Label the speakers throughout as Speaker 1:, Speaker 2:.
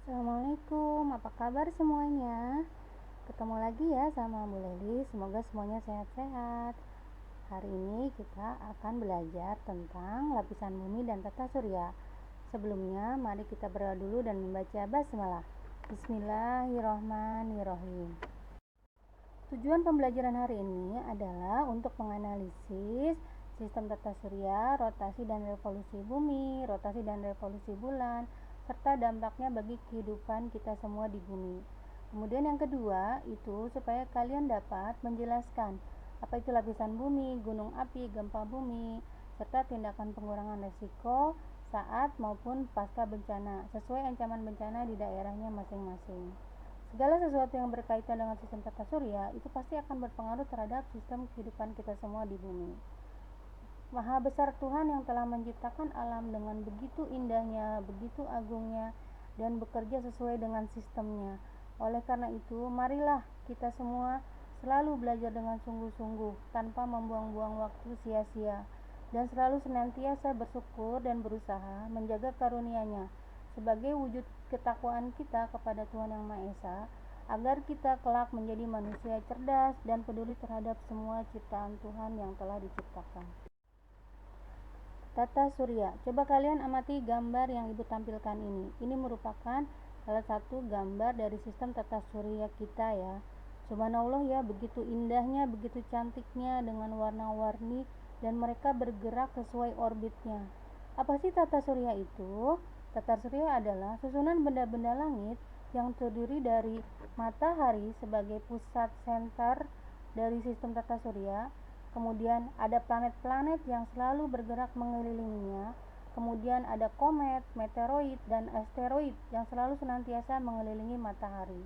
Speaker 1: Assalamualaikum, apa kabar semuanya? Ketemu lagi ya sama Bu Leli, semoga semuanya sehat-sehat. Hari ini kita akan belajar tentang lapisan bumi dan tata surya. Sebelumnya, mari kita berdoa dulu dan membaca basmalah. Bismillahirrahmanirrahim. Tujuan pembelajaran hari ini adalah untuk menganalisis sistem tata surya, rotasi dan revolusi bumi, rotasi dan revolusi bulan, serta dampaknya bagi kehidupan kita semua di bumi. Kemudian yang kedua itu supaya kalian dapat menjelaskan apa itu lapisan bumi, gunung api, gempa bumi, serta tindakan pengurangan resiko saat maupun pasca bencana sesuai ancaman bencana di daerahnya masing-masing. Segala sesuatu yang berkaitan dengan sistem tata surya itu pasti akan berpengaruh terhadap sistem kehidupan kita semua di bumi. Maha besar Tuhan yang telah menciptakan alam dengan begitu indahnya, begitu agungnya, dan bekerja sesuai dengan sistemnya. Oleh karena itu, marilah kita semua selalu belajar dengan sungguh-sungguh, tanpa membuang-buang waktu sia-sia, dan selalu senantiasa bersyukur dan berusaha menjaga karunia-Nya sebagai wujud ketakwaan kita kepada Tuhan Yang Maha Esa, agar kita kelak menjadi manusia cerdas dan peduli terhadap semua ciptaan Tuhan yang telah diciptakan. Tata surya. Coba kalian amati gambar yang Ibu tampilkan ini. Ini merupakan salah satu gambar dari sistem tata surya kita ya. Subhanallah ya, begitu indahnya, begitu cantiknya dengan warna-warni dan mereka bergerak sesuai orbitnya. Apa sih tata surya itu? Tata surya adalah susunan benda-benda langit yang terdiri dari matahari sebagai pusat senter dari sistem tata surya. Kemudian ada planet-planet yang selalu bergerak mengelilinginya. Kemudian ada komet, meteoroid, dan asteroid yang selalu senantiasa mengelilingi matahari.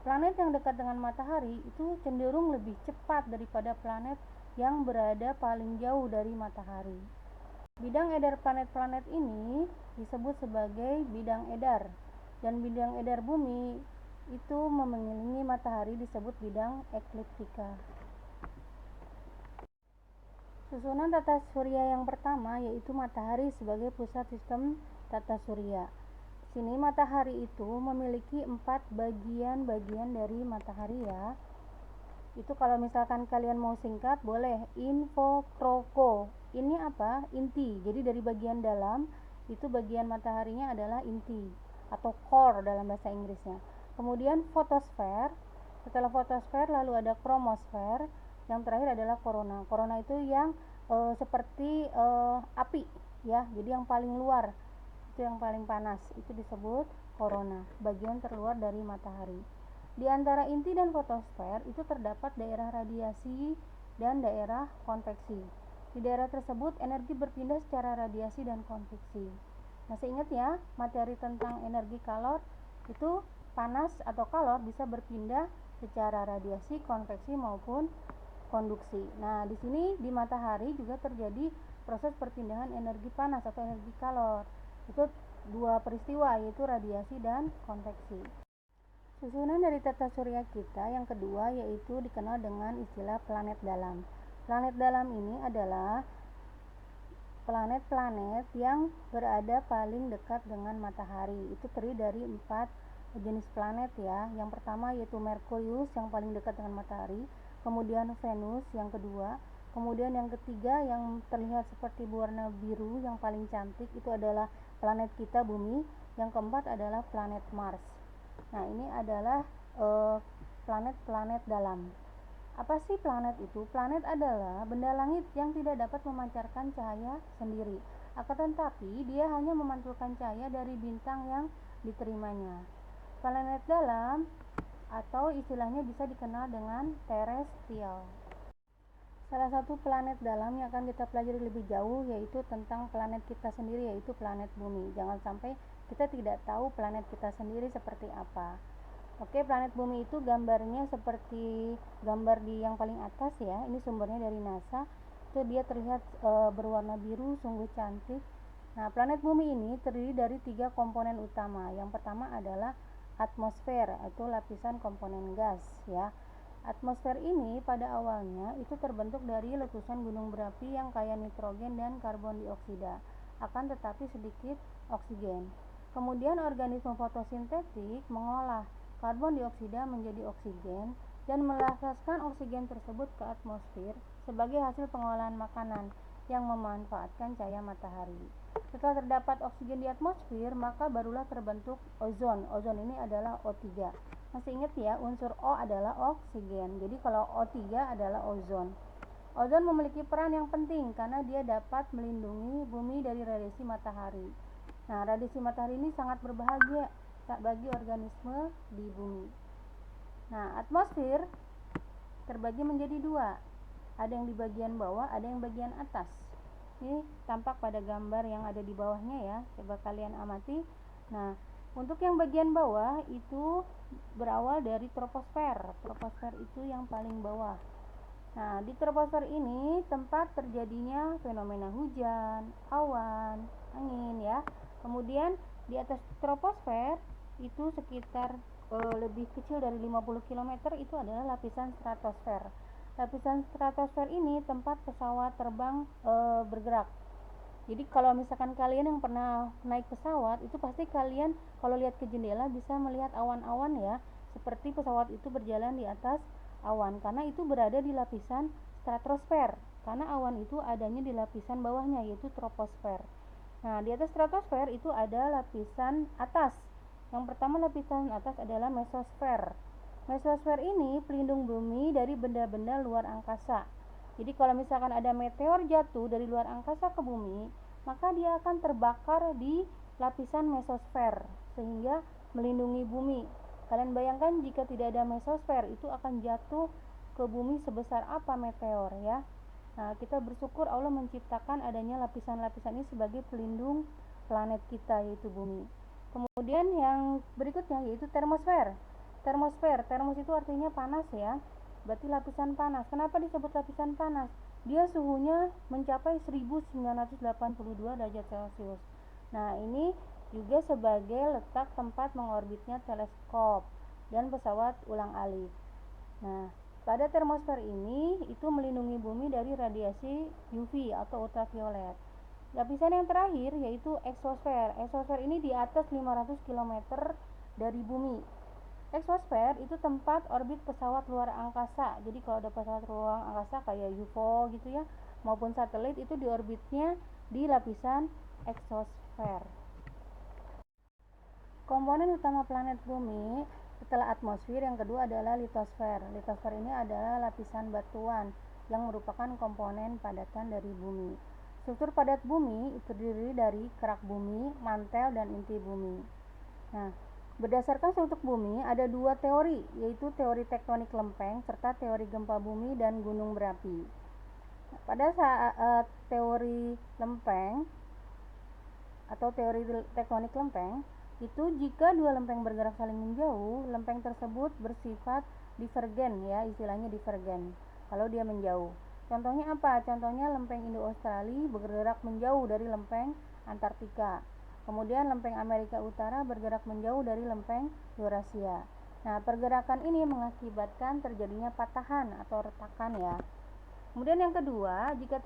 Speaker 1: Planet yang dekat dengan matahari itu cenderung lebih cepat daripada planet yang berada paling jauh dari matahari. Bidang edar planet-planet ini disebut sebagai bidang edar, dan bidang edar bumi itu mengelilingi matahari disebut bidang ekliptika. Susunan tata surya yang pertama yaitu matahari sebagai pusat sistem tata surya. Sini matahari itu memiliki 4 bagian-bagian dari matahari ya. Itu kalau misalkan kalian mau singkat boleh infokrako. Ini apa? Inti. Jadi dari bagian dalam itu bagian mataharinya adalah inti atau core dalam bahasa Inggrisnya. Kemudian fotosfer. Setelah fotosfer lalu ada kromosfer. Yang terakhir adalah korona. Korona itu yang seperti api ya. Jadi yang paling luar, itu yang paling panas, itu disebut korona, bagian terluar dari matahari. Di antara inti dan fotosfer itu terdapat daerah radiasi dan daerah konveksi. Di daerah tersebut energi berpindah secara radiasi dan konveksi. Masih ingat ya materi tentang energi kalor? Itu panas atau kalor bisa berpindah secara radiasi, konveksi maupun konduksi. Nah, di sini di matahari juga terjadi proses perpindahan energi panas atau energi kalor. Itu dua peristiwa yaitu radiasi dan konveksi. Susunan dari tata surya kita yang kedua yaitu dikenal dengan istilah planet dalam. Planet dalam ini adalah planet-planet yang berada paling dekat dengan matahari. Itu terdiri dari 4 jenis planet ya. Yang pertama yaitu Merkurius yang paling dekat dengan matahari, kemudian Venus yang kedua, kemudian yang ketiga yang terlihat seperti berwarna biru yang paling cantik itu adalah planet kita bumi, yang keempat adalah planet Mars. Nah, ini adalah planet-planet dalam. Apa sih planet itu? Planet adalah benda langit yang tidak dapat memancarkan cahaya sendiri. Akan tetapi dia hanya memantulkan cahaya dari bintang yang diterimanya. Planet dalam atau istilahnya bisa dikenal dengan terestrial. Salah satu planet dalam yang akan kita pelajari lebih jauh yaitu tentang planet kita sendiri, yaitu planet bumi. Jangan sampai kita tidak tahu planet kita sendiri seperti apa. Oke, planet bumi itu gambarnya seperti gambar di yang paling atas ya. Ini sumbernya dari NASA. Itu dia terlihat berwarna biru, sungguh cantik. Nah, planet bumi ini terdiri dari 3 komponen utama. Yang pertama adalah atmosfer atau lapisan komponen gas ya. Atmosfer ini pada awalnya itu terbentuk dari letusan gunung berapi yang kaya nitrogen dan karbon dioksida, akan tetapi sedikit oksigen. Kemudian organisme fotosintetik mengolah karbon dioksida menjadi oksigen dan melepaskan oksigen tersebut ke atmosfer sebagai hasil pengolahan makanan yang memanfaatkan cahaya matahari. Setelah terdapat oksigen di atmosfer, maka barulah terbentuk ozon. Ozon ini adalah O3. Masih ingat ya, unsur O adalah oksigen. Jadi kalau O3 adalah ozon. Ozon memiliki peran yang penting karena dia dapat melindungi bumi dari radiasi matahari. Nah, radiasi matahari ini sangat berbahaya bagi organisme di bumi. Nah, atmosfer terbagi menjadi dua. Ada yang di bagian bawah, ada yang bagian atas. Ini tampak pada gambar yang ada di bawahnya ya. Coba kalian amati. Nah, untuk yang bagian bawah itu berawal dari troposfer. Troposfer itu yang paling bawah. Nah, di troposfer ini tempat terjadinya fenomena hujan, awan, angin ya. Kemudian di atas troposfer itu sekitar lebih kecil dari 50 km itu adalah lapisan stratosfer. Lapisan stratosfer ini tempat pesawat terbang bergerak. Jadi kalau misalkan kalian yang pernah naik pesawat, itu pasti kalian kalau lihat ke jendela bisa melihat awan-awan ya, seperti pesawat itu berjalan di atas awan, karena itu berada di lapisan stratosfer. Karena awan itu adanya di lapisan bawahnya, yaitu troposfer. Nah, di atas stratosfer itu ada lapisan atas. Yang pertama lapisan atas adalah mesosfer. Mesosfer ini pelindung bumi dari benda-benda luar angkasa. Jadi kalau misalkan ada meteor jatuh dari luar angkasa ke bumi, maka dia akan terbakar di lapisan mesosfer sehingga melindungi bumi. Kalian bayangkan jika tidak ada mesosfer, itu akan jatuh ke bumi sebesar apa meteor ya. Nah, kita bersyukur Allah menciptakan adanya lapisan-lapisan ini sebagai pelindung planet kita, yaitu bumi. Kemudian yang berikutnya yaitu termosfer. Termos itu artinya panas ya, berarti lapisan panas. Kenapa disebut lapisan panas? Dia suhunya mencapai 1982 derajat Celcius. Nah, ini juga sebagai letak tempat mengorbitnya teleskop dan pesawat ulang-alik. Nah, pada termosfer ini itu melindungi bumi dari radiasi UV atau ultraviolet. Lapisan yang terakhir yaitu eksosfer. Eksosfer ini di atas 500 km dari bumi. Eksosfer itu tempat orbit pesawat luar angkasa. Jadi kalau ada pesawat luar angkasa kayak UFO gitu ya, maupun satelit itu di orbitnya di lapisan eksosfer. Komponen utama planet bumi setelah atmosfer yang kedua adalah litosfer. Litosfer ini adalah lapisan batuan yang merupakan komponen padatan dari bumi. Struktur padat bumi itu terdiri dari kerak bumi, mantel, dan inti bumi. Nah, berdasarkan struktur bumi ada dua teori, yaitu teori tektonik lempeng serta teori gempa bumi dan gunung berapi. Pada saat teori lempeng atau teori tektonik lempeng, itu jika dua lempeng bergerak saling menjauh, lempeng tersebut bersifat divergen ya, istilahnya divergen kalau dia menjauh. Contohnya apa? Contohnya lempeng Indo-Australia bergerak menjauh dari lempeng Antartika. Kemudian lempeng Amerika Utara bergerak menjauh dari lempeng Eurasia. Nah, pergerakan ini mengakibatkan terjadinya patahan atau retakan ya. Kemudian yang kedua, jika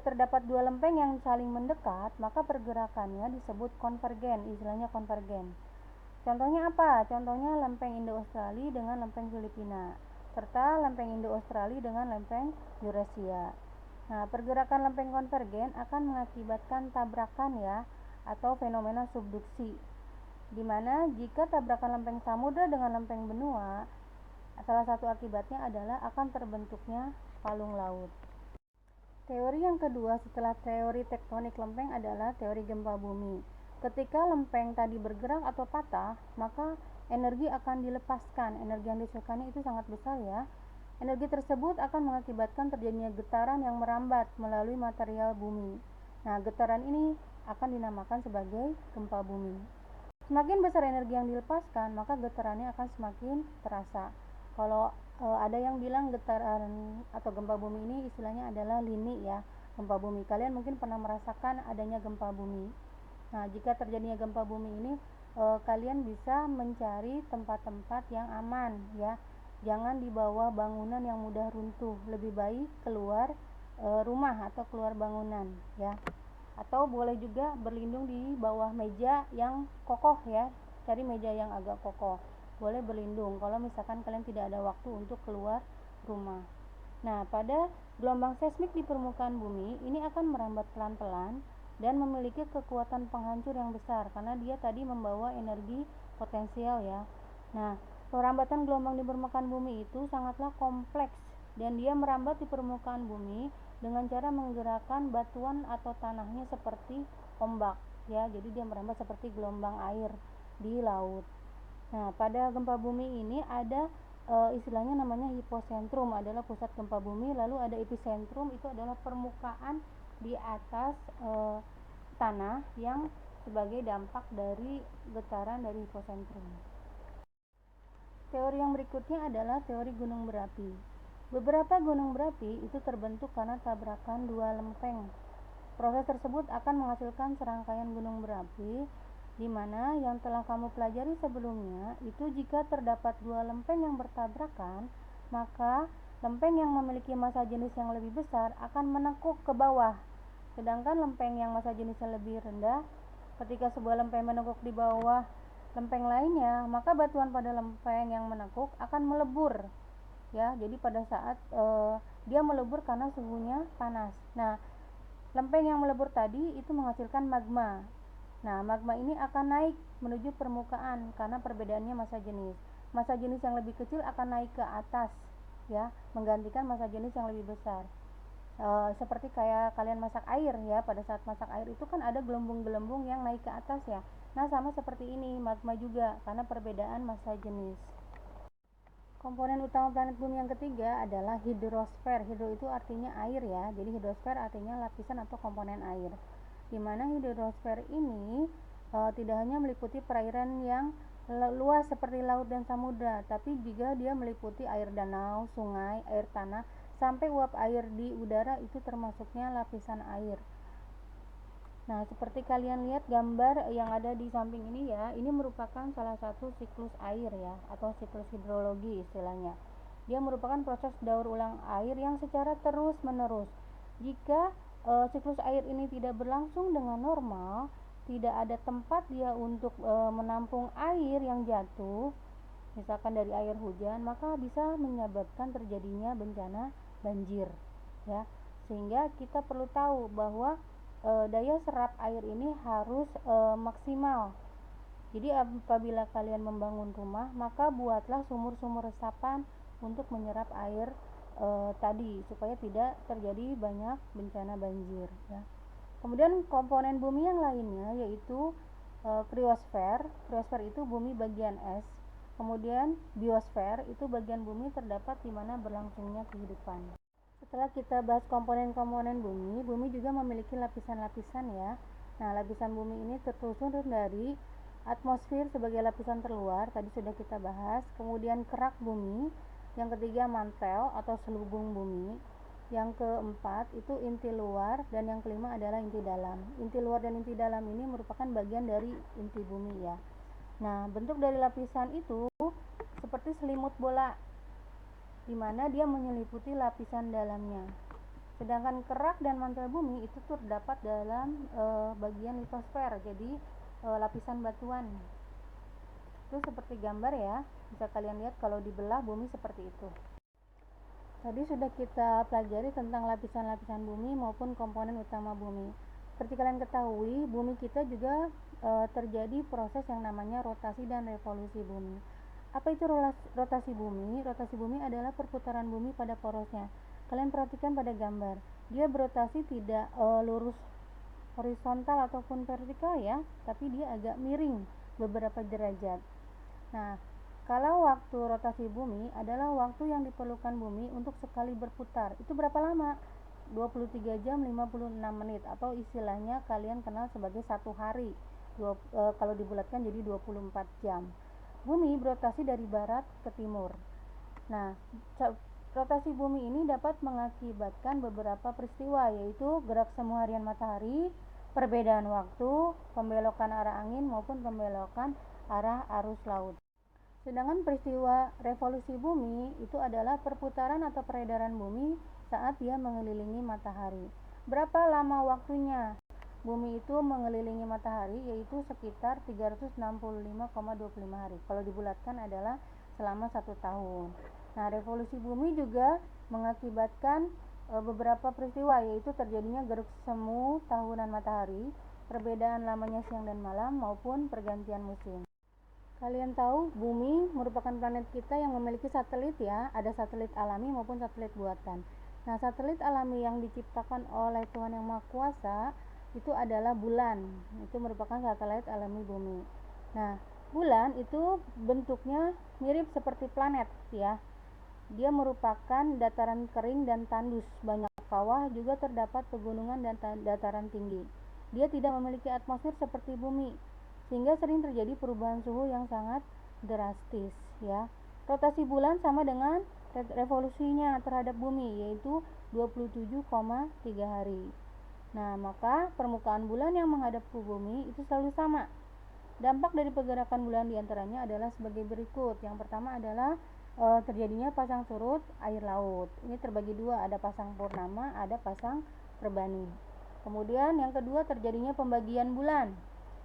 Speaker 1: terdapat dua lempeng yang saling mendekat, maka pergerakannya disebut konvergen, istilahnya konvergen. Contohnya apa? Contohnya lempeng Indo-Australia dengan lempeng Filipina, serta lempeng Indo-Australia dengan lempeng Eurasia. Nah, pergerakan lempeng konvergen akan mengakibatkan tabrakan ya, atau fenomena subduksi. Di mana jika tabrakan lempeng samudra dengan lempeng benua, salah satu akibatnya adalah akan terbentuknya palung laut. Teori yang kedua setelah teori tektonik lempeng adalah teori gempa bumi. Ketika lempeng tadi bergerak atau patah, maka energi akan dilepaskan. Energi yang dihasilkannya itu sangat besar ya. Energi tersebut akan mengakibatkan terjadinya getaran yang merambat melalui material bumi. Nah, getaran ini akan dinamakan sebagai gempa bumi. Semakin besar energi yang dilepaskan, maka getarannya akan semakin terasa. Kalau ada yang bilang getaran atau gempa bumi ini istilahnya adalah lini ya, gempa bumi. Kalian mungkin pernah merasakan adanya gempa bumi. Nah, jika terjadinya gempa bumi ini, kalian bisa mencari tempat-tempat yang aman ya. Jangan di bawah bangunan yang mudah runtuh, lebih baik keluar rumah atau keluar bangunan ya. atau boleh juga berlindung di bawah meja yang kokoh ya, cari meja yang agak kokoh, boleh berlindung kalau misalkan kalian tidak ada waktu untuk keluar rumah. Nah, pada gelombang seismik di permukaan bumi ini akan merambat pelan-pelan dan memiliki kekuatan penghancur yang besar karena dia tadi membawa energi potensial ya. Nah, perambatan gelombang di permukaan bumi itu sangatlah kompleks dan dia merambat di permukaan bumi dengan cara menggerakkan batuan atau tanahnya seperti ombak ya. Jadi dia merambat seperti gelombang air di laut. Nah, pada gempa bumi ini ada istilahnya namanya hiposentrum adalah pusat gempa bumi, lalu ada epicentrum itu adalah permukaan di atas tanah yang sebagai dampak dari getaran dari hiposentrum. Teori yang berikutnya adalah teori gunung berapi. Beberapa gunung berapi itu terbentuk karena tabrakan dua lempeng. Proses tersebut akan menghasilkan serangkaian gunung berapi, di mana yang telah kamu pelajari sebelumnya itu jika terdapat dua lempeng yang bertabrakan, maka lempeng yang memiliki massa jenis yang lebih besar akan menekuk ke bawah. Sedangkan lempeng yang massa jenisnya lebih rendah, ketika sebuah lempeng menekuk di bawah lempeng lainnya, maka batuan pada lempeng yang menekuk akan melebur ya. Jadi pada saat dia melebur karena suhunya panas. Nah, lempeng yang melebur tadi itu menghasilkan magma. Nah, magma ini akan naik menuju permukaan karena perbedaannya massa jenis. Massa jenis yang lebih kecil akan naik ke atas ya, menggantikan massa jenis yang lebih besar. Seperti kayak kalian masak air ya, pada saat masak air itu kan ada gelembung-gelembung yang naik ke atas ya. Nah, sama seperti ini magma juga karena perbedaan massa jenis. Komponen utama planet bumi yang ketiga adalah hidrosfer. Hidro itu artinya air ya, jadi hidrosfer artinya lapisan atau komponen air, di mana hidrosfer ini tidak hanya meliputi perairan yang luas seperti laut dan samudra, tapi juga dia meliputi air danau, sungai, air tanah, sampai uap air di udara itu termasuknya lapisan air. Nah, seperti kalian lihat gambar yang ada di samping ini ya, ini merupakan salah satu siklus air ya, atau siklus hidrologi istilahnya. Dia merupakan proses daur ulang air yang secara terus menerus. Jika siklus air ini tidak berlangsung dengan normal, tidak ada tempat dia untuk menampung air yang jatuh, misalkan dari air hujan, maka bisa menyebabkan terjadinya bencana banjir ya. Sehingga kita perlu tahu bahwa daya serap air ini harus maksimal. Jadi apabila kalian membangun rumah, maka buatlah sumur-sumur resapan untuk menyerap air tadi supaya tidak terjadi banyak bencana banjir ya. Kemudian komponen bumi yang lainnya yaitu kriosfer. Kriosfer itu bumi bagian es. Kemudian biosfer itu bagian bumi terdapat di mana berlangsungnya kehidupan. Setelah kita bahas komponen-komponen bumi, bumi juga memiliki lapisan-lapisan ya. Nah, lapisan bumi ini tersusun dari atmosfer sebagai lapisan terluar, tadi sudah kita bahas. Kemudian kerak bumi, yang ketiga mantel atau selubung bumi, yang keempat itu inti luar, dan yang kelima adalah inti dalam. Inti luar dan inti dalam ini merupakan bagian dari inti bumi ya. Nah, bentuk dari lapisan itu seperti selimut bola, di mana dia menyeliputi lapisan dalamnya. Sedangkan kerak dan mantel bumi itu terdapat dalam bagian litosfer, jadi lapisan batuan. Itu seperti gambar ya, bisa kalian lihat kalau dibelah bumi seperti itu. Tadi sudah kita pelajari tentang lapisan-lapisan bumi maupun komponen utama bumi. Seperti kalian ketahui, bumi kita juga terjadi proses yang namanya rotasi dan revolusi bumi. Apa itu rotasi bumi? Rotasi bumi adalah perputaran bumi pada porosnya. Kalian perhatikan pada gambar, dia berotasi tidak lurus horizontal ataupun vertikal ya, tapi dia agak miring beberapa derajat. Nah, kalau waktu rotasi bumi adalah waktu yang diperlukan bumi untuk sekali berputar. Itu berapa lama? 23 jam 56 menit atau istilahnya kalian kenal sebagai satu hari. Kalau dibulatkan jadi 24 jam. Bumi berotasi dari barat ke timur. Nah, rotasi bumi ini dapat mengakibatkan beberapa peristiwa, yaitu gerak semu harian matahari, perbedaan waktu, pembelokan arah angin maupun pembelokan arah arus laut. Sedangkan peristiwa revolusi bumi itu adalah perputaran atau peredaran bumi saat dia mengelilingi matahari. Berapa lama waktunya? bumi itu mengelilingi matahari yaitu sekitar 365,25 hari. Kalau dibulatkan adalah selama 1 tahun. Nah, revolusi bumi juga mengakibatkan beberapa peristiwa, yaitu terjadinya geruk semu tahunan matahari, perbedaan lamanya siang dan malam, maupun pergantian musim. Kalian tahu bumi merupakan planet kita yang memiliki satelit ya, ada satelit alami maupun satelit buatan. Nah, satelit alami yang diciptakan oleh Tuhan Yang Maha Kuasa itu adalah bulan. Itu merupakan satelit alami bumi. Nah, bulan itu bentuknya mirip seperti planet ya. Dia merupakan dataran kering dan tandus, banyak kawah, juga terdapat pegunungan dan dataran tinggi. Dia tidak memiliki atmosfer seperti bumi, sehingga sering terjadi perubahan suhu yang sangat drastis ya. Rotasi bulan sama dengan revolusinya terhadap bumi, yaitu 27,3 hari. Nah, maka permukaan bulan yang menghadap ke bumi itu selalu sama. Dampak dari pergerakan bulan diantaranya adalah sebagai berikut. Yang pertama adalah terjadinya pasang surut air laut. Ini terbagi dua, ada pasang purnama, ada pasang perbani. Kemudian yang kedua terjadinya pembagian bulan.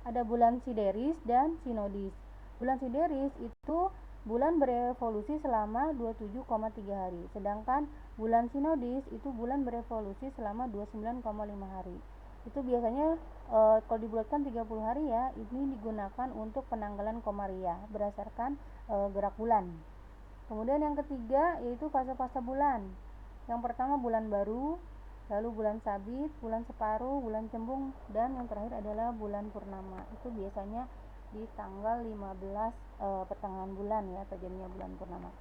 Speaker 1: Ada bulan sideris dan sinodis. Bulan sideris itu bulan berevolusi selama 27,3 hari. Sedangkan bulan sinodis itu bulan berevolusi selama 29,5 hari. Itu biasanya kalau dibulatkan 30 hari ya, ini digunakan untuk penanggalan komaria berdasarkan gerak bulan. Kemudian yang ketiga yaitu fase-fase bulan. Yang pertama bulan baru, lalu bulan sabit, bulan separuh, bulan cembung, dan yang terakhir adalah bulan purnama. Itu biasanya di tanggal 15 pertengahan bulan ya, terjadinya bulan purnama.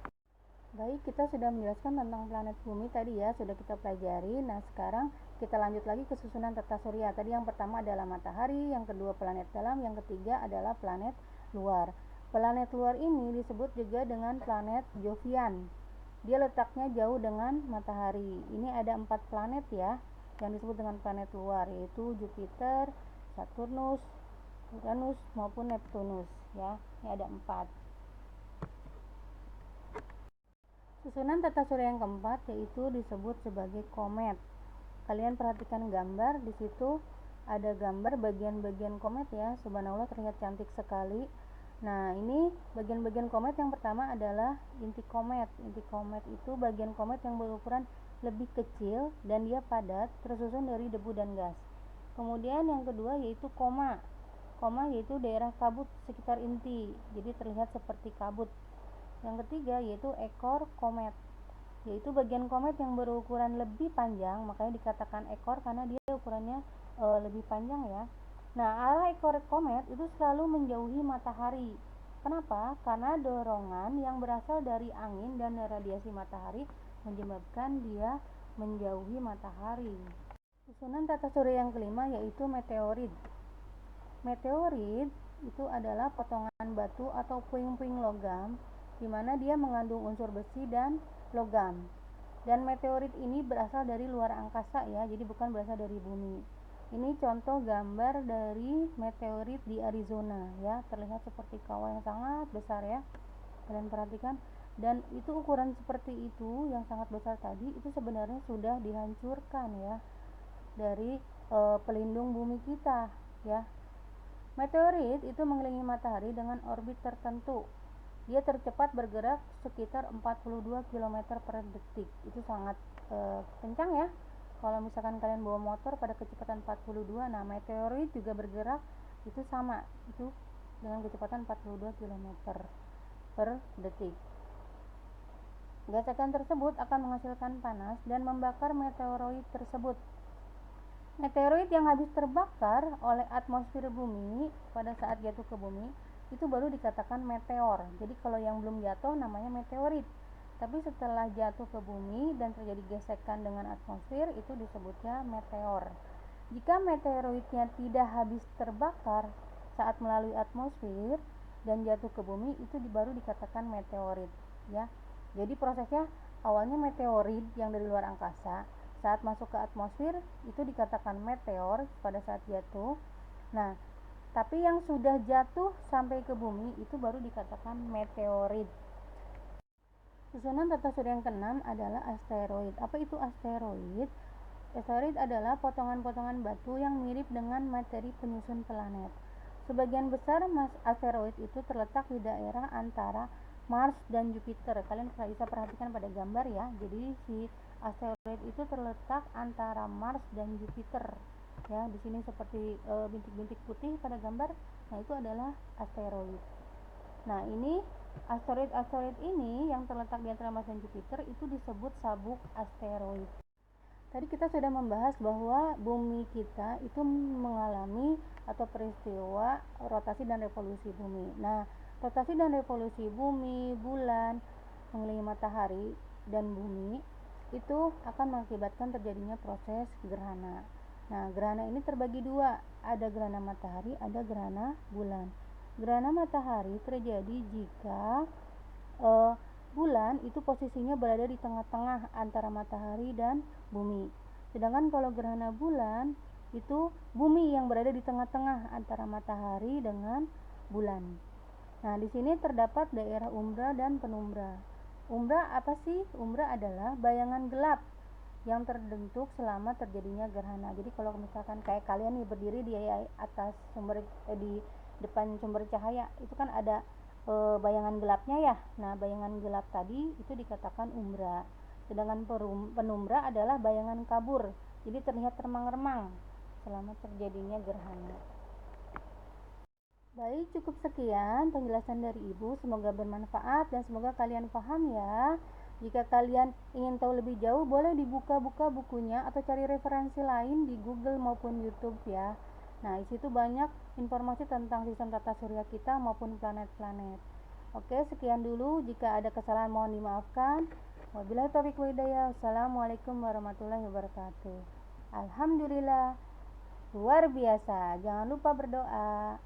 Speaker 1: Baik, kita sudah menjelaskan tentang planet bumi tadi ya, sudah kita pelajari. Nah, sekarang kita lanjut lagi ke susunan tata surya. Tadi yang pertama adalah matahari, yang kedua planet dalam, yang ketiga adalah planet luar. Planet luar ini disebut juga dengan planet Jovian. Dia letaknya jauh dengan matahari. Ini ada 4 planet ya yang disebut dengan planet luar, yaitu Jupiter, Saturnus, Uranus maupun Neptunus ya. Ini ada 4. Susunan tata surya yang keempat yaitu disebut sebagai komet. Kalian perhatikan gambar, di situ ada gambar bagian-bagian komet ya. Subhanallah, terlihat cantik sekali. Nah, ini bagian-bagian komet. Yang pertama adalah inti komet. Inti komet itu bagian komet yang berukuran lebih kecil dan dia padat, tersusun dari debu dan gas. Kemudian yang kedua yaitu koma. Koma yaitu daerah kabut sekitar inti, jadi terlihat seperti kabut. Yang ketiga yaitu ekor komet, yaitu bagian komet yang berukuran lebih panjang, makanya dikatakan ekor karena dia ukurannya lebih panjang ya. Nah, arah ekor komet itu selalu menjauhi matahari. Kenapa? Karena dorongan yang berasal dari angin dan radiasi matahari menyebabkan dia menjauhi matahari. Susunan tata surya yang kelima yaitu meteorit. Meteorit itu adalah potongan batu atau puing-puing logam di mana dia mengandung unsur besi dan logam. Dan meteorit ini berasal dari luar angkasa ya, jadi bukan berasal dari bumi. Ini contoh gambar dari meteorit di Arizona ya, terlihat seperti kawah yang sangat besar ya. Kalian perhatikan, dan itu ukuran seperti itu yang sangat besar tadi itu sebenarnya sudah dihancurkan ya dari pelindung bumi kita ya. Meteorit itu mengelilingi matahari dengan orbit tertentu. Dia tercepat bergerak sekitar 42 km per detik. Itu sangat kencang ya. Kalau misalkan kalian bawa motor pada kecepatan 42, nah meteorit juga bergerak itu sama, itu dengan kecepatan 42 km per detik. Gesekan tersebut akan menghasilkan panas dan membakar meteoroid tersebut. Meteoroid yang habis terbakar oleh atmosfer bumi pada saat jatuh ke bumi itu baru dikatakan meteor. Jadi kalau yang belum jatuh namanya meteorit. Tapi setelah jatuh ke bumi dan terjadi gesekan dengan atmosfer itu disebutnya meteor. Jika meteoroidnya tidak habis terbakar saat melalui atmosfer dan jatuh ke bumi itu baru dikatakan meteorit ya. Jadi prosesnya awalnya meteorit yang dari luar angkasa, saat masuk ke atmosfer itu dikatakan meteor pada saat jatuh. Nah, tapi yang sudah jatuh sampai ke bumi itu baru dikatakan meteorit. Susunan tata surya yang keenam adalah asteroid. Apa itu asteroid? Asteroid adalah potongan-potongan batu yang mirip dengan materi penyusun planet. Sebagian besar asteroid itu terletak di daerah antara Mars dan Jupiter. Kalian bisa perhatikan pada gambar ya. Jadi si asteroid itu terletak antara Mars dan Jupiter. Ya, di sini seperti bintik-bintik putih pada gambar. Nah, itu adalah asteroid. Nah, ini asteroid ini yang terletak di antara Mars dan Jupiter itu disebut sabuk asteroid. Tadi kita sudah membahas bahwa bumi kita itu mengalami atau peristiwa rotasi dan revolusi bumi. Nah, rotasi dan revolusi bumi, bulan, mengelilingi matahari dan bumi itu akan mengakibatkan terjadinya proses gerhana. Nah, gerhana ini terbagi dua, ada gerhana matahari, ada gerhana bulan. Gerhana matahari terjadi jika bulan itu posisinya berada di tengah-tengah antara matahari dan bumi. Sedangkan kalau gerhana bulan itu bumi yang berada di tengah-tengah antara matahari dengan bulan. Nah, di sini terdapat daerah umbra dan penumbra. Umbra apa sih? Umbra adalah bayangan gelap yang terbentuk selama terjadinya gerhana. Jadi kalau misalkan kayak kalian nih berdiri di atas di depan sumber cahaya, itu kan ada bayangan gelapnya ya. Nah, bayangan gelap tadi itu dikatakan umbra. Sedangkan penumbra adalah bayangan kabur. Jadi terlihat remang-remang selama terjadinya gerhana. Baik, cukup sekian penjelasan dari Ibu. Semoga bermanfaat dan semoga kalian paham ya. Jika kalian ingin tahu lebih jauh, boleh dibuka-buka bukunya atau cari referensi lain di Google maupun YouTube ya. Nah, di situ banyak informasi tentang sistem tata surya kita maupun planet-planet. Oke, sekian dulu. Jika ada kesalahan mohon dimaafkan. Wabillahi taufiq wal hidayah. Wassalamualaikum warahmatullahi wabarakatuh. Alhamdulillah, luar biasa. Jangan lupa berdoa.